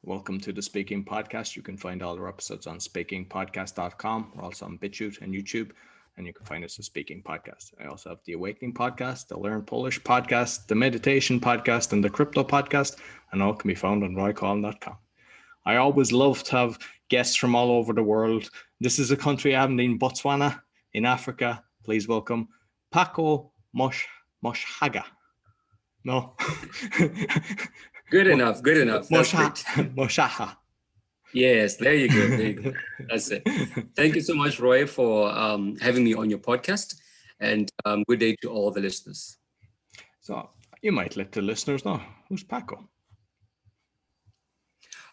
Welcome to the Speaking Podcast. You can find all our episodes on speakingpodcast.com. We're also on BitChute and YouTube, and you can find us at Speaking Podcast. I also have the Awakening Podcast, the Learn Polish Podcast, the Meditation Podcast, and the Crypto Podcast, and all can be found on roycollin.com. I always love to have guests from all over the world. This is a country I haven't been, Botswana, in Africa. Please welcome Pako Moshaga. No. Good enough. That's great. Moshaga. Yes, there you go. That's it. Thank you so much, Roy, for having me on your podcast, and good day to all the listeners. So you might let the listeners know, who's Paco?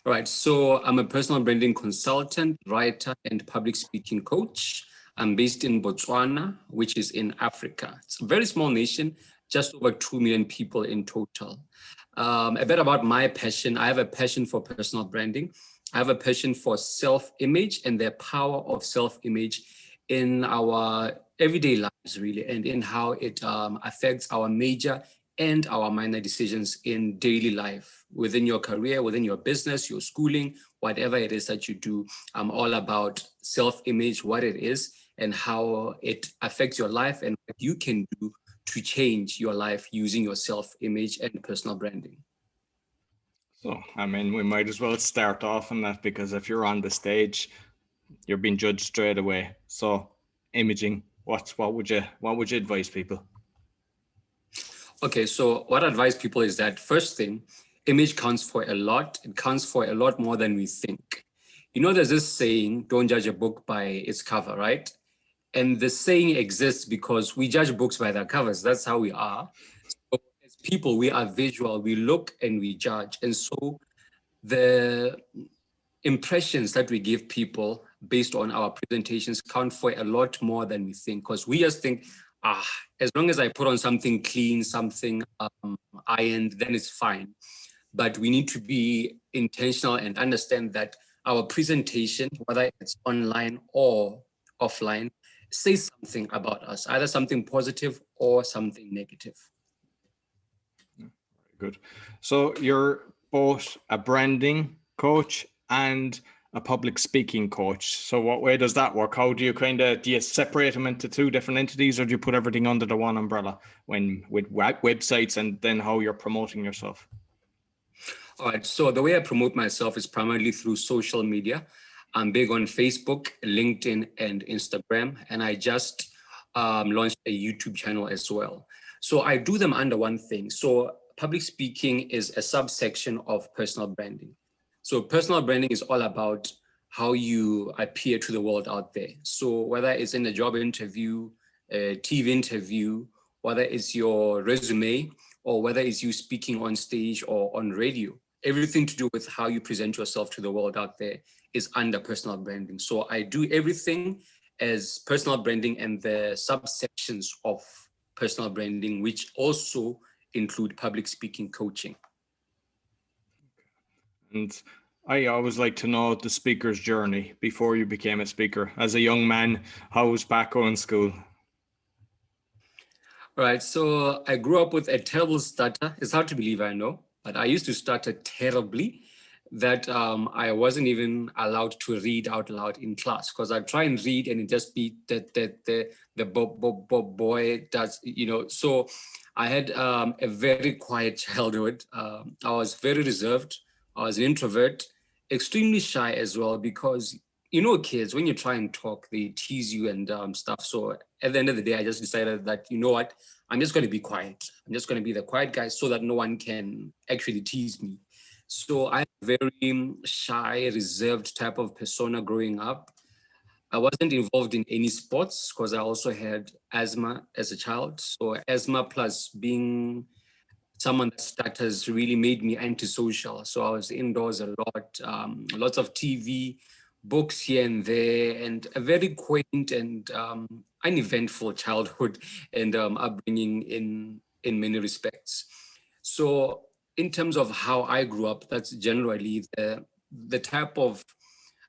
All right, so I'm a personal branding consultant, writer, and public speaking coach. I'm based in Botswana, which is in Africa. It's a very small nation, just over 2 million people in total. A bit about my passion. I have a passion for personal branding. I have a passion for self-image and the power of self-image in our everyday lives, really, and in how it affects our major and our minor decisions in daily life, within your career, within your business, your schooling, whatever it is that you do. I'm all about self-image, what it is, and how it affects your life and what you can do to change your life using your self-image and personal branding. So, I mean, we might as well start off on that, because if you're on the stage, you're being judged straight away. So, imaging, what would you advise people? Okay, so what I advise people is that first thing, image counts for a lot. It counts for a lot more than we think. You know, there's this saying, don't judge a book by its cover, right? And the saying exists because we judge books by their covers. That's how we are. So as people, we are visual. We look and we judge. And so the impressions that we give people based on our presentations count for a lot more than we think. Because we just think, as long as I put on something clean, something ironed, then it's fine. But we need to be intentional and understand that our presentation, whether it's online or offline, say something about us, either something positive or something negative. Very good. So you're both a branding coach and a public speaking coach. So what way does that work? How do you separate them into two different entities, or do you put everything under the one umbrella with websites, and then how you're promoting yourself? All right. So the way I promote myself is primarily through social media. I'm big on Facebook, LinkedIn, and Instagram, and I just launched a YouTube channel as well. So I do them under one thing. So public speaking is a subsection of personal branding. So personal branding is all about how you appear to the world out there. So whether it's in a job interview, a TV interview, whether it's your resume, or whether it's you speaking on stage or on radio, everything to do with how you present yourself to the world out there is under personal branding. So I do everything as personal branding and the subsections of personal branding, which also include public speaking coaching. And I always like to know the speaker's journey before you became a speaker. As a young man, how was Paco in school? Right, so I grew up with a terrible stutter. It's hard to believe, I know, but I used to stutter terribly, that I wasn't even allowed to read out loud in class, because I'd try and read and it just be the boy does, you know. So I had a very quiet childhood. I was very reserved. I was an introvert, extremely shy as well, because you know, kids, when you try and talk, they tease you and stuff. So at the end of the day, I just decided that, you know what, I'm just going to be quiet. I'm just going to be the quiet guy so that no one can actually tease me. So I'm a very shy, reserved type of persona growing up. I wasn't involved in any sports because I also had asthma as a child. So asthma plus being someone that stutters really made me antisocial. So I was indoors a lot, lots of TV, books here and there, and a very quaint and uneventful childhood and upbringing in many respects. So in terms of how I grew up, that's generally the type of,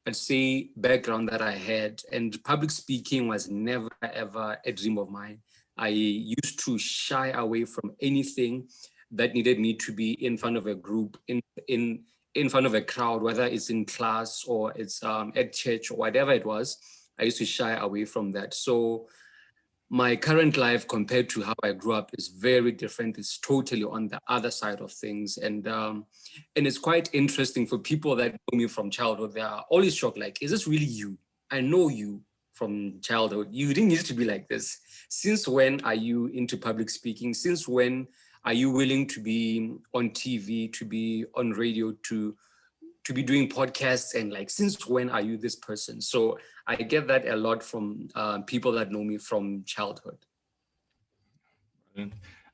I'd say, background that I had. And public speaking was never, ever a dream of mine. I used to shy away from anything that needed me to be in front of a group, in in front of a crowd, whether it's in class or it's at church or whatever it was, I used to shy away from that. So my current life compared to how I grew up is very different. It's totally on the other side of things. And it's quite interesting for people that know me from childhood. They are always shocked, like, is this really you? I know you from childhood. You didn't used to be like this. Since when are you into public speaking? Since when are you willing to be on TV, to be on radio, to be doing podcasts, and like, since when are you this person? So I get that a lot from people that know me from childhood.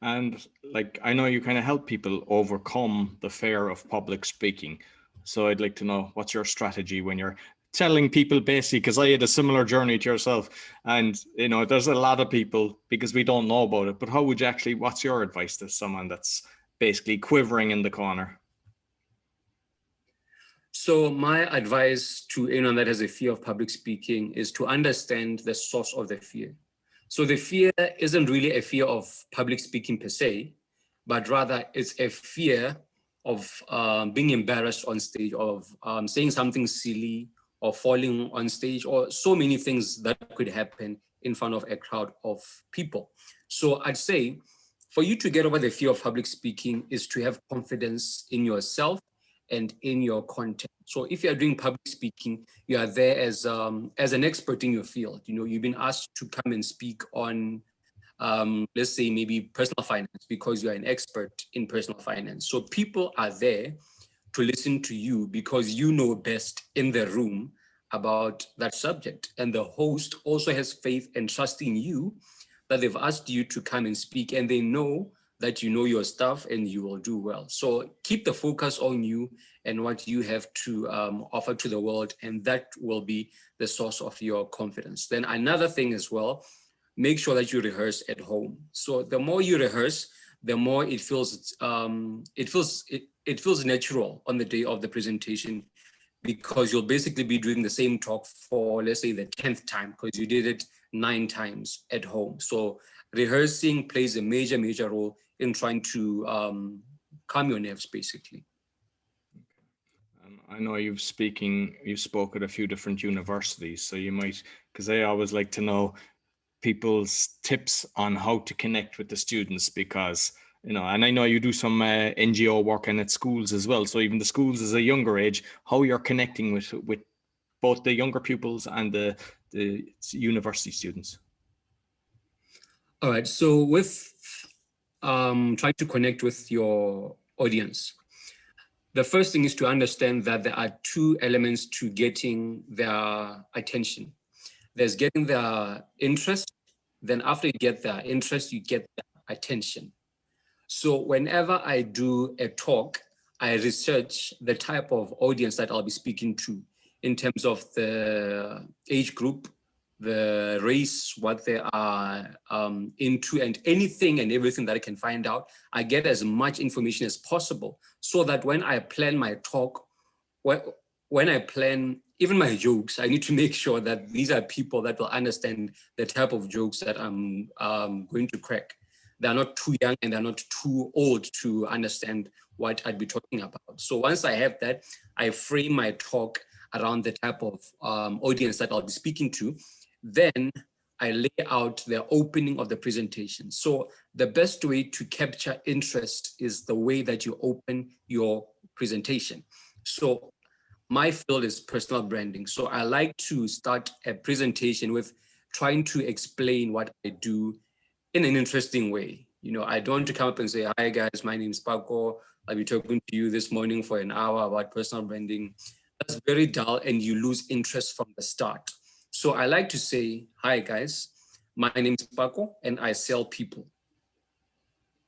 And like, I know you kind of help people overcome the fear of public speaking. So I'd like to know, what's your strategy when you're telling people, basically, because I had a similar journey to yourself, and you know, there's a lot of people, because we don't know about it, but how would you actually, what's your advice to someone that's basically quivering in the corner? So my advice to anyone that has a fear of public speaking is to understand the source of the fear. So the fear isn't really a fear of public speaking per se, but rather it's a fear of being embarrassed on stage, of saying something silly, or falling on stage, or so many things that could happen in front of a crowd of people. So I'd say for you to get over the fear of public speaking is to have confidence in yourself and in your content. So if you are doing public speaking, you are there as an expert in your field. You know, you've been asked to come and speak on, let's say maybe personal finance, because you are an expert in personal finance. So people are there to listen to you because you know best in the room about that subject. And the host also has faith and trust in you that they've asked you to come and speak, and they know that you know your stuff and you will do well. So keep the focus on you and what you have to offer to the world, and that will be the source of your confidence. Then another thing as well, make sure that you rehearse at home. So the more you rehearse, the more it feels natural on the day of the presentation, because you'll basically be doing the same talk for, let's say, the 10th time, because you did it 9 times at home. So rehearsing plays a major role in trying to calm your nerves, basically. I know you spoke at a few different universities, so you might, because I always like to know people's tips on how to connect with the students, because you know, and I know you do some NGO work and at schools as well. So even the schools as a younger age, how you're connecting with both the younger pupils and the university students. All right. So with trying to connect with your audience, the first thing is to understand that there are 2 elements to getting their attention. There's getting their interest. Then after you get their interest, you get their attention. So whenever I do a talk, I research the type of audience that I'll be speaking to in terms of the age group, the race, what they are into, and anything and everything that I can find out. I get as much information as possible so that when I plan my talk, when I plan even my jokes, I need to make sure that these are people that will understand the type of jokes that I'm going to crack. They're not too young and they're not too old to understand what I'd be talking about. So once I have that, I frame my talk around the type of audience that I'll be speaking to. Then I lay out the opening of the presentation. So the best way to capture interest is the way that you open your presentation. So my field is personal branding. So I like to start a presentation with trying to explain what I do in an interesting way. You know, I don't want to come up and say, hi guys, my name is Pako. I'll be talking to you this morning for an hour about personal branding. That's very dull and you lose interest from the start. So I like to say, hi guys, my name is Pako and I sell people.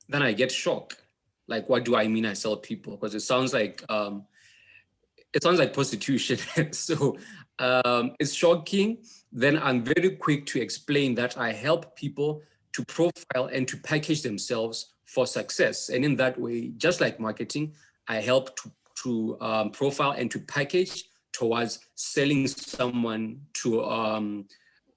Then I get shocked. Like, what do I mean I sell people? Because it sounds like prostitution. So it's shocking. Then I'm very quick to explain that I help people to profile and to package themselves for success. And in that way, just like marketing, I help to profile and to package towards selling someone to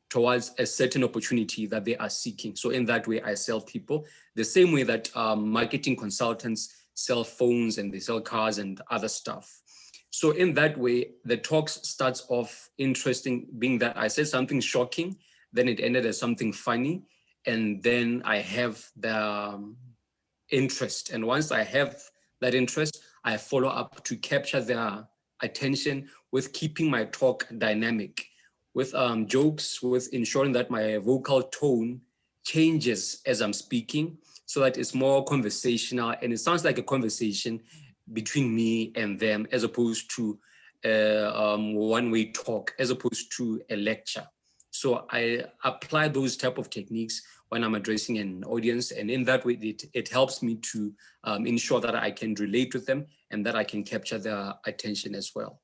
towards a certain opportunity that they are seeking. So in that way, I sell people the same way that marketing consultants sell phones and they sell cars and other stuff. So in that way, the talk starts off interesting, being that I said something shocking, then it ended as something funny, and then I have the interest. And once I have that interest, I follow up to capture their attention with keeping my talk dynamic, with jokes, with ensuring that my vocal tone changes as I'm speaking so that it's more conversational and it sounds like a conversation between me and them as opposed to one-way talk, as opposed to a lecture. So I apply those type of techniques when I'm addressing an audience. And in that way, it helps me to ensure that I can relate with them and that I can capture their attention as well.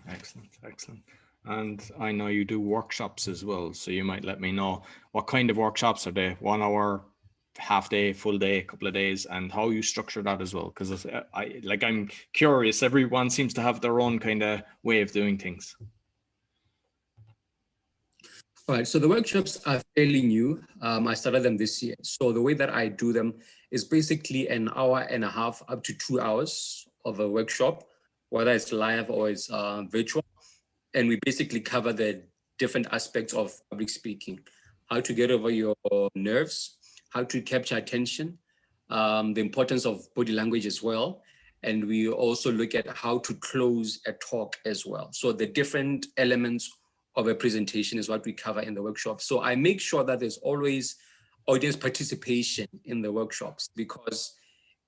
Excellent, excellent. And I know you do workshops as well. So you might let me know what kind of workshops are they? 1 hour, half day, full day, a couple of days, and how you structure that as well. Because I'm curious, everyone seems to have their own kind of way of doing things. All right, so the workshops are fairly new. I started them this year. So the way that I do them is basically an hour and a half up to 2 hours of a workshop, whether it's live or it's virtual. And we basically cover the different aspects of public speaking, how to get over your nerves, how to capture attention, the importance of body language as well. And we also look at how to close a talk as well. So the different elements of a presentation is what we cover in the workshop. So I make sure that there's always audience participation in the workshops because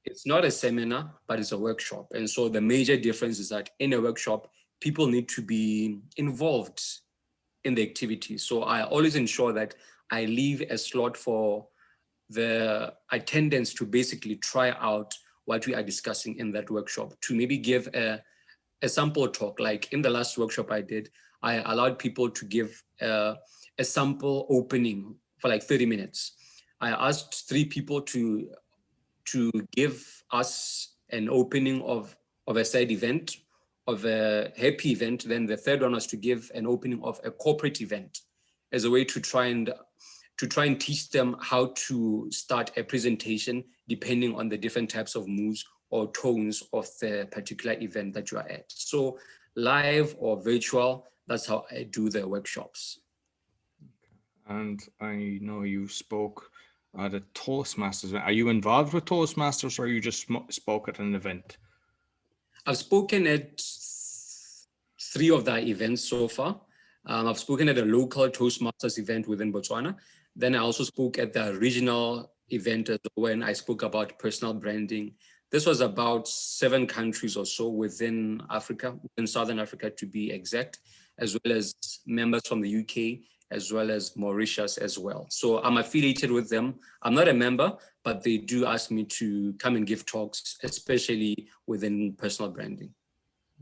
it's not a seminar, but it's a workshop. And so the major difference is that in a workshop, people need to be involved in the activity. So I always ensure that I leave a slot for the attendants to basically try out what we are discussing in that workshop, to maybe give a sample talk. Like in the last workshop I did, I allowed people to give a sample opening for like 30 minutes. I asked 3 people to give us an opening of a side event, of a happy event. Then the third one was to give an opening of a corporate event as a way to try and teach them how to start a presentation depending on the different types of moods or tones of the particular event that you are at. So live or virtual, that's how I do the workshops. And I know you spoke at a Toastmasters event. Are you involved with Toastmasters, or you just spoke at an event? I've spoken at 3 of the events so far. I've spoken at a local Toastmasters event within Botswana. Then I also spoke at the regional event when I spoke about personal branding. This was about 7 countries or so within Africa, within Southern Africa to be exact, as well as members from the UK, as well as Mauritius as well. So I'm affiliated with them. I'm not a member, but they do ask me to come and give talks, especially within personal branding.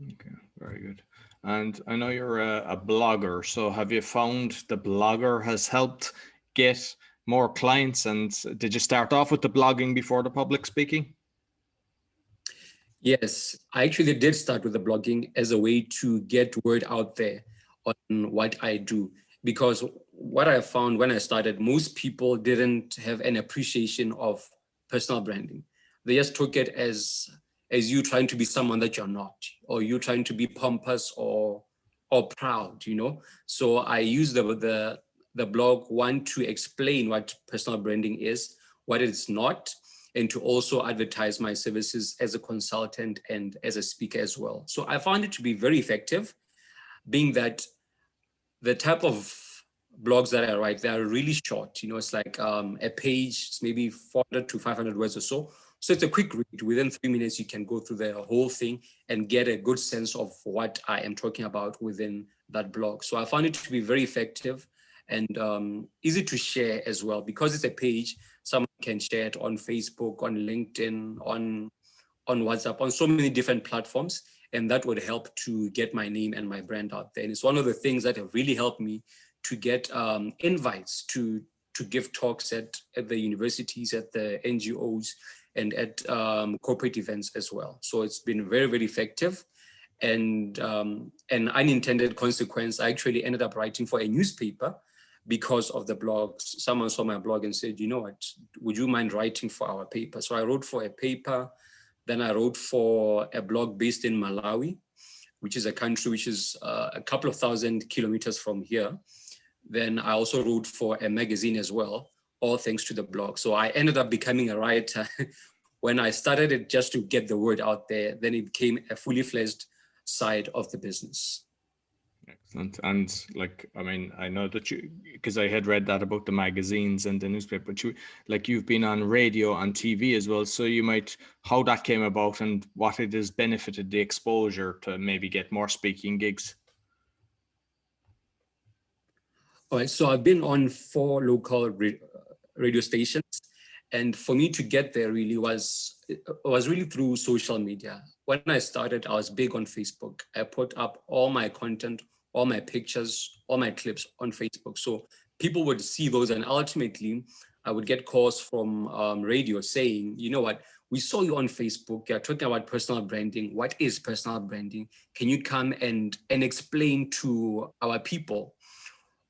Okay, very good. And I know you're a blogger. So have you found the blogger has helped get more clients? And did you start off with the blogging before the public speaking? Yes, I actually did start with the blogging as a way to get word out there on what I do. Because what I found when I started, most people didn't have an appreciation of personal branding. They just took it as you trying to be someone that you're not, or you trying to be pompous or proud, you know. So I use the blog, one, to explain what personal branding is, what it's not, and to also advertise my services as a consultant and as a speaker as well. So I found it to be very effective, being that the type of blogs that I write, they are really short. You know, it's like a page, it's maybe 400 to 500 words or so. So it's a quick read. Within 3 minutes, you can go through the whole thing and get a good sense of what I am talking about within that blog. So I found it to be very effective and easy to share as well. Because it's a page, someone can share it on Facebook, on LinkedIn, on WhatsApp, on so many different platforms. And that would help to get my name and my brand out there. And it's one of the things that have really helped me to get invites to give talks at the universities, at the NGOs, and at corporate events as well. So it's been very, very effective. And an unintended consequence, I actually ended up writing for a newspaper because of the blogs. Someone saw my blog and said, you know what, would you mind writing for our paper? So I wrote for a paper Then I wrote for a blog based in Malawi, which is a country which is a couple of 1,000 kilometers from here. Then I also wrote for a magazine as well, all thanks to the blog. So I ended up becoming a writer when I started it just to get the word out there. Then it became a fully fledged side of the business. Excellent. And like, I mean, I know that you, because I had read that about the magazines and the newspaper, but you, like, you've been on radio and TV as well. So you might, how that came about and what it has benefited the exposure to maybe get more speaking gigs. All right, so I've been on 4 local radio stations. And for me to get there really was really through social media. When I started, I was big on Facebook. I put up all my content, all my pictures, all my clips on Facebook. So people would see those, and ultimately I would get calls from radio saying, you know what, we saw you on Facebook, you're talking about personal branding. What is personal branding? Can you come and explain to our people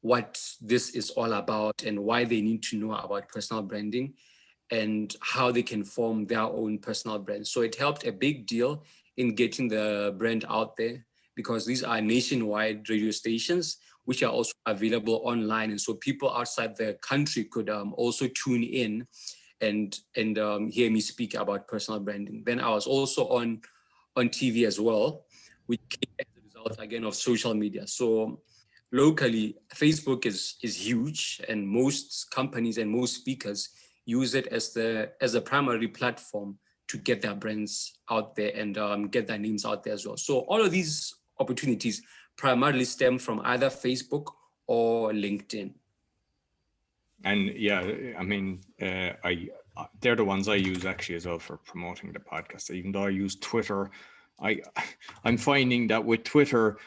what this is all about and why they need to know about personal branding and how they can form their own personal brand. So it helped a big deal in getting the brand out there, because these are nationwide radio stations which are also available online. And so people outside the country could also tune in and hear me speak about personal branding. Then I was also on TV as well, which came as a result again of social media. So locally, Facebook is huge, and most companies and most speakers use it as a primary platform to get their brands out there and get their names out there as well. So all of these opportunities primarily stem from either Facebook or LinkedIn. And yeah, I mean, they're the ones I use actually as well for promoting the podcast. Even though I use Twitter, I'm finding that with Twitter,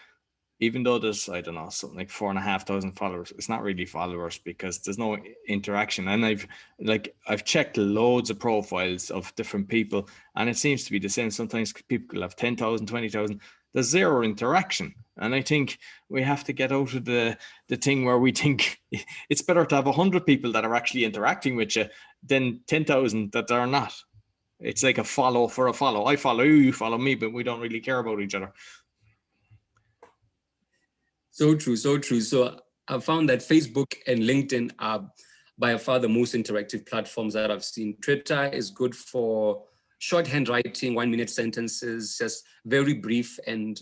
even though there's, I don't know, something like 4,500 followers, it's not really followers because there's no interaction. And I've checked loads of profiles of different people, and it seems to be the same. Sometimes people have 10,000, 20,000. There's zero interaction. And I think we have to get out of the thing where we think it's better to have 100 people that are actually interacting with you than 10,000 that are not. It's like a follow for a follow. I follow you, you follow me, but we don't really care about each other. So true, so true. So I found that Facebook and LinkedIn are by far the most interactive platforms that I've seen. Twitter is good for shorthand writing, 1-minute sentences, just very brief, and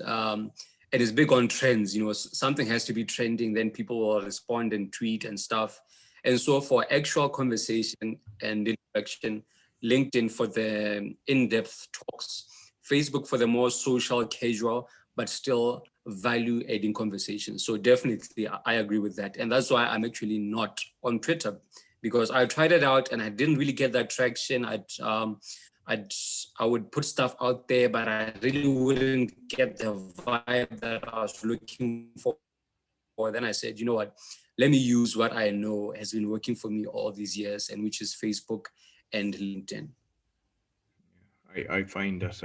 it is big on trends. You know, something has to be trending, then people will respond and tweet and stuff. And so for actual conversation and interaction, LinkedIn for the in-depth talks, Facebook for the more social, casual, but still value-adding conversations. So definitely, I agree with that. And that's why I'm actually not on Twitter, because I tried it out and I didn't really get that traction. I would put stuff out there, but I really wouldn't get the vibe that I was looking for. Then I said, you know what, let me use what I know has been working for me all these years, and which is Facebook and LinkedIn. I find that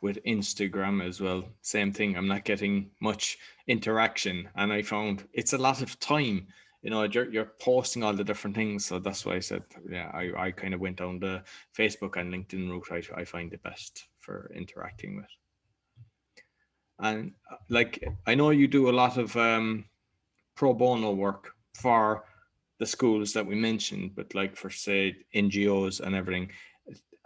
with Instagram as well, same thing. I'm not getting much interaction, and I found it's a lot of time. You know, you're posting all the different things, so that's why I said, yeah, I kind of went down the Facebook and LinkedIn route. I find the best for interacting with. And like, I know you do a lot of pro bono work for the schools that we mentioned, but like for, say, NGOs and everything.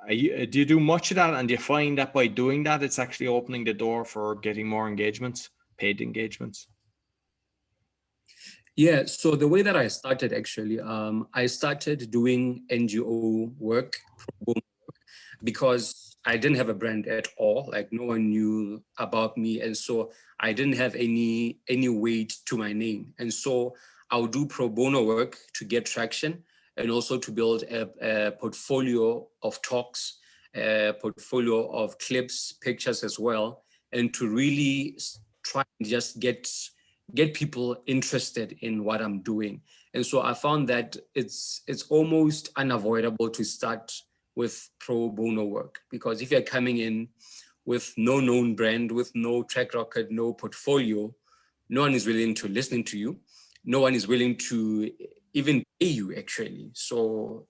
Do you do much of that, and do you find that by doing that it's actually opening the door for getting more engagements, paid engagements? Yeah, so the way that I started actually, I started doing NGO work, because I didn't have a brand at all. Like, no one knew about me, and so I didn't have any weight to my name. And so I would do pro bono work to get traction, and also to build a portfolio of talks, a portfolio of clips, pictures as well, and to really try and just get people interested in what I'm doing. And so I found that it's almost unavoidable to start with pro bono work, because if you're coming in with no known brand, with no track record, no portfolio, no one is willing to listen to you. No one is willing to even pay you, actually. So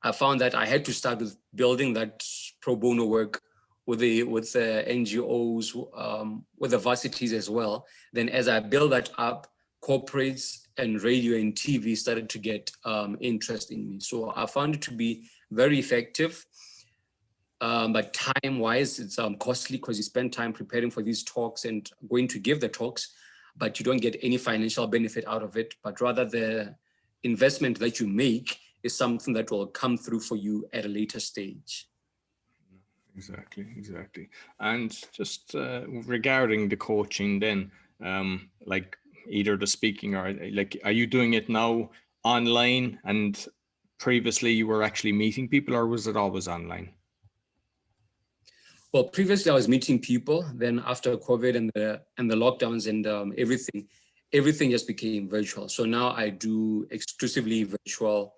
I found that I had to start with building that pro bono work with the NGOs, with the varsities as well. Then as I build that up, corporates and radio and TV started to get interest in me. So I found it to be very effective. But time-wise, it's costly because you spend time preparing for these talks and going to give the talks, but you don't get any financial benefit out of it. But rather the investment that you make is something that will come through for you at a later stage. Exactly. And just regarding the coaching then, like either the speaking or like, are you doing it now online, and previously you were actually meeting people, or was it always online? Well, previously I was meeting people. Then after COVID and the lockdowns and everything just became virtual. So now I do exclusively virtual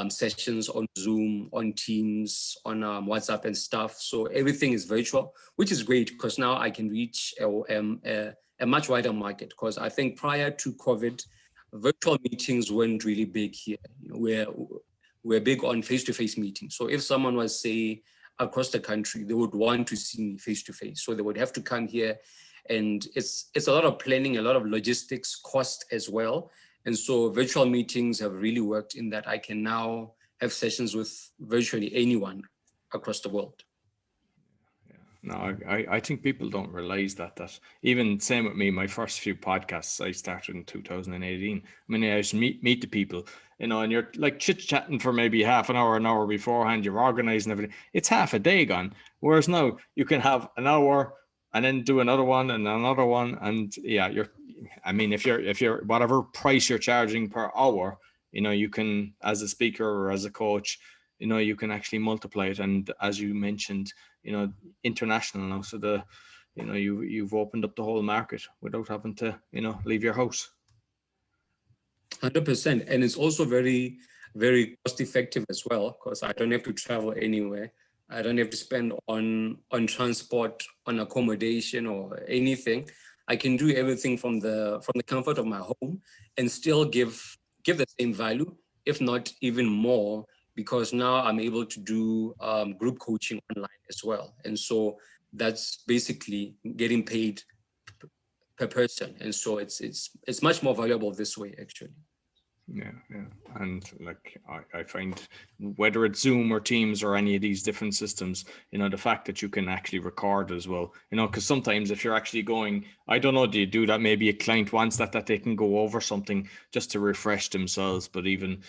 sessions on Zoom, on Teams, on WhatsApp and stuff. So everything is virtual, which is great because now I can reach a much wider market. Because I think prior to COVID, virtual meetings weren't really big here. We're big on face-to-face meetings. So if someone was, say, across the country, they would want to see me face-to-face. So they would have to come here. And it's a lot of planning, a lot of logistics, cost as well. And so virtual meetings have really worked in that I can now have sessions with virtually anyone across the world. No, I think people don't realize that even same with me, my first few podcasts I started in 2018. I mean, I used to meet the people, and you're like chit-chatting for maybe half an hour beforehand, you're organizing everything. It's half a day gone. Whereas now you can have an hour and then do another one and another one. And yeah, if you're whatever price you're charging per hour, you can, as a speaker or as a coach, you can actually multiply it. And as you mentioned, international now. So you've opened up the whole market without having to, leave your house. 100%. And it's also very, very cost effective as well, because I don't have to travel anywhere. I don't have to spend on transport, on accommodation or anything. I can do everything from the comfort of my home and still give the same value, if not even more, because now I'm able to do group coaching online as well. And so that's basically getting paid per person. And so it's much more valuable this way, actually. Yeah. And like I find, whether it's Zoom or Teams or any of these different systems, the fact that you can actually record as well, because sometimes if you're actually going, I don't know, do you do that? Maybe a client wants that they can go over something just to refresh themselves. But even,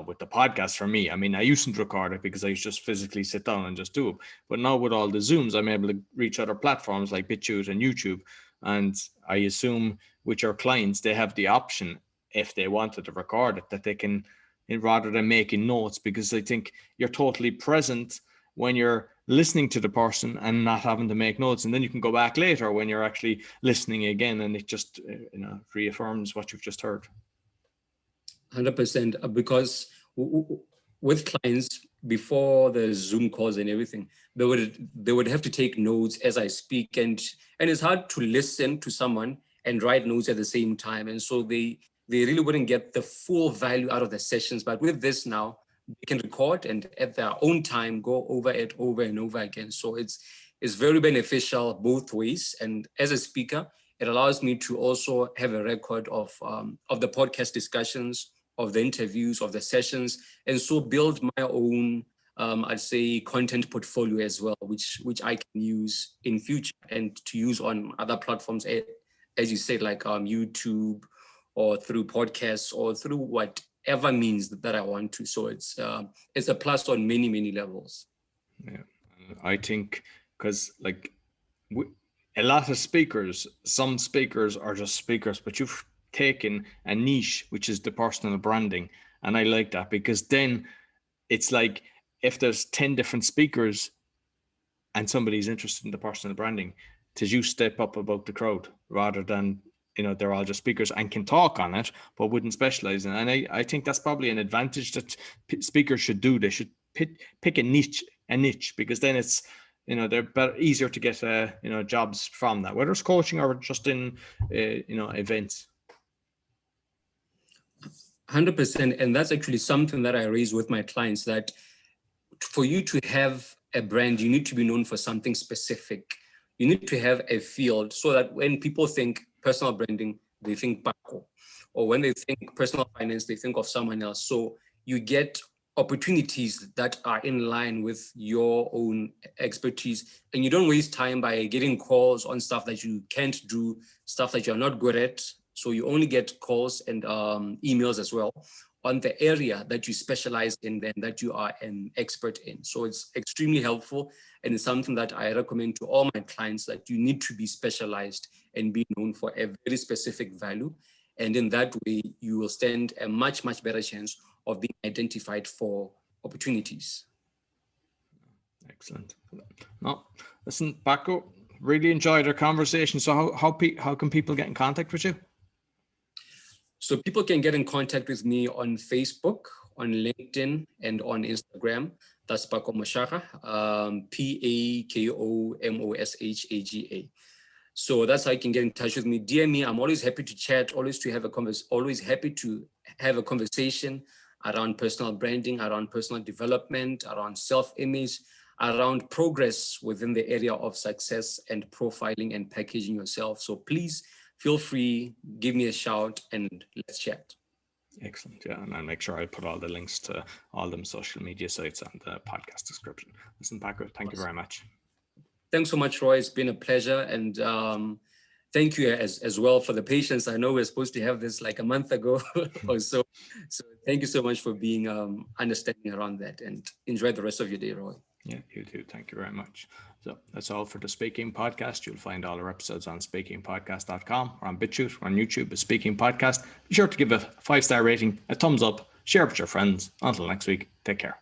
with the podcast, for me, I mean, I used to record it because I used to just physically sit down and just do it. But now with all the Zooms, I'm able to reach other platforms like BitChute and YouTube. And I assume with your clients, they have the option, if they wanted to record it, that they can, rather than making notes, because I think you're totally present when you're listening to the person and not having to make notes. And then you can go back later when you're actually listening again, and it just, reaffirms what you've just heard. 100%, because with clients, before the Zoom calls and everything, they would have to take notes as I speak, and it's hard to listen to someone and write notes at the same time. And so they really wouldn't get the full value out of the sessions. But with this now, they can record and at their own time go over it over and over again. So it's very beneficial both ways. And as a speaker, it allows me to also have a record of the podcast discussions, of the interviews, of the sessions, and so build my own, I'd say, content portfolio as well, which I can use in future and to use on other platforms, as you said, like YouTube, or through podcasts, or through whatever means that I want to. So it's a plus on many, many levels. Yeah, I think because like a lot of speakers, some speakers are just speakers, but you've taken a niche, which is the personal branding. And I like that, because then it's like, if there's 10 different speakers and somebody's interested in the personal branding, to you step up above the crowd, rather than, they're all just speakers and can talk on it, but wouldn't specialize in it. And I think that's probably an advantage that speakers should do. They should pick a niche, because then it's, they're better, easier to get, jobs from that, whether it's coaching or just in, events. 100%. And that's actually something that I raise with my clients, that for you to have a brand, you need to be known for something specific. You need to have a field so that when people think personal branding, they think Pako. Or when they think personal finance, they think of someone else. So you get opportunities that are in line with your own expertise, and you don't waste time by getting calls on stuff that you can't do, stuff that you're not good at. So you only get calls and emails as well on the area that you specialize in and that you are an expert in. So it's extremely helpful, and it's something that I recommend to all my clients, that you need to be specialized and be known for a very specific value. And in that way, you will stand a much, much better chance of being identified for opportunities. Excellent. No, listen, Paco, really enjoyed our conversation. So how can people get in contact with you? So people can get in contact with me on Facebook, on LinkedIn, and on Instagram. That's Pako Moshaga, Pakomoshaga. So that's how you can get in touch with me. DM me. I'm always happy to chat, always happy to have a conversation around personal branding, around personal development, around self-image, around progress within the area of success and profiling and packaging yourself. So please feel free, give me a shout, and let's chat. Excellent. Yeah, and I'll make sure I put all the links to all them social media sites on the podcast description. Listen, Paco, thank you very much. Thanks so much, Roy. It's been a pleasure. And thank you as well for the patience. I know we're supposed to have this like a month ago or so. So thank you so much for being understanding around that, and enjoy the rest of your day, Roy. Yeah, you too. Thank you very much. So that's all for the Speaking Podcast. You'll find all our episodes on speakingpodcast.com or on BitChute or on YouTube as Speaking Podcast. Be sure to give a 5-star rating, a thumbs up, share it with your friends. Until next week, take care.